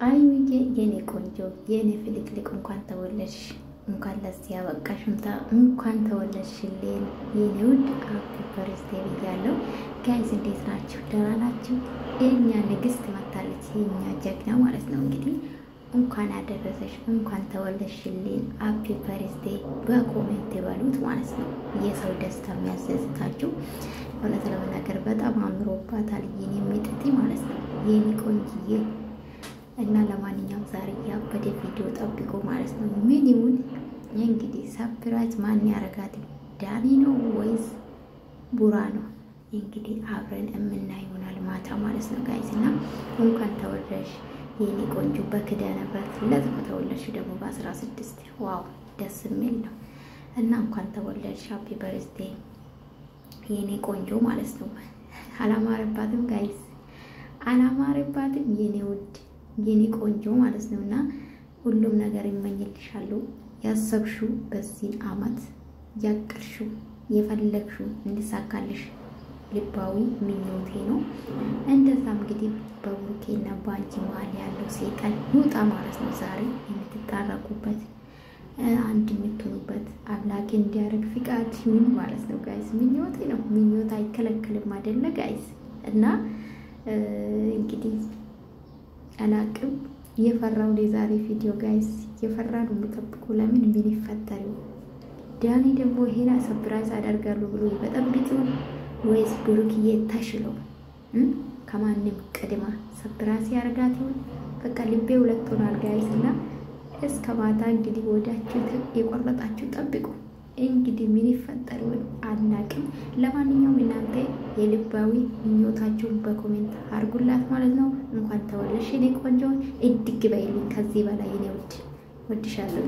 አይሚዬ የኔ ቆንጆ የኔ ፍልቅልቅ እንኳን ተወለድሽ፣ እንኳን ለዚህ ያበቃሽ፣ እንኳን ተወለድሽልኝ የኔ ውድ ሃፒ በርዝዴይ ብያለሁ። ጋይስ እንዴት ናችሁ? ደህና ናችሁ? የኛ ንግስት መታለች፣ የኛ ጀግና ማለት ነው። እንግዲህ እንኳን አደረሰሽ፣ እንኳን ተወለድሽልኝ ሃፒ በርዝዴይ በኮሜንት በሉት ማለት ነው። የሰው ደስታ የሚያስደስታችሁ እውነት ለመናገር በጣም አምሮባታል የኔ ሚጥቲ ማለት ነው፣ የኔ ቆንጅዬ እና ለማንኛውም ዛሬ ያበደ ቪዲዮ ጠብቆ ማለት ነው። ምን ይሁን እንግዲህ ሰርፕራይዝ ማን ያረጋት ዳኒ ነው ወይስ ቡራ ነው? እንግዲህ አብረን የምናይ ይሆናል ማታ ማለት ነው ጋይስ። እና እንኳን ተወለድሽ የኔ ቆንጆ በክደነበት ለዝም ተወለድሽ ደግሞ በ16 ዋው ደስ የሚል ነው። እና እንኳን ተወለድሽ ሃፒ በርዝዴይ የኔ ቆንጆ ማለት ነው። አላማረባትም ጋይስ፣ አላማረባትም የኔ ውድ የኔ ቆንጆ ማለት ነውና ሁሉም ነገር ይመኝልሻለሁ። ያሰብሽው በዚህ አመት ያቀርሽው የፈለግሽው እንዲሳካልሽ ልባዊ ምኞቴ ነው። እንደዛም እንግዲህ በቡርኬና ባንቺ መሀል ያለው ሰይጣን ይውጣ ማለት ነው። ዛሬ የምትታረቁበት አንድ የምትሆኑበት አምላክ እንዲያረግ ፍቃድ ይሁን ማለት ነው ጋይስ። ምኞቴ ነው፣ ምኞት አይከለከልም አይደለ ጋይስ? እና እንግዲህ አላቅም የፈራው ለዛሬ ቪዲዮ ጋይስ የፈራው የምጠብቁ ለምን ምን ይፈጠር ዳኒ ደግሞ ሄና ሰርፕራይዝ አደርጋለሁ ብሎ በጠብቂው ወይስ ብሩክዬ ታሽሎ ከማንም ቀድማ ሰርፕራይዝ ያረጋት ይሁን? በቃ ልቤ ሁለት ሆኗል ጋይስ። እና እስከ ማታ እንግዲህ ወዳችሁ የቆረጣችሁ ጠብቁ። እንግዲህ ምን ይፈጠር አናቅም። ለማንኛውም እናንተ የልባዊ ምኞታችሁን በኮሜንት አርጉላት ማለት ነው። እንኳን ተወለድሽ የኔ ቆንጆ፣ እድግ በይልኝ ከዚህ በላይ እኔ ወድሻለሁ።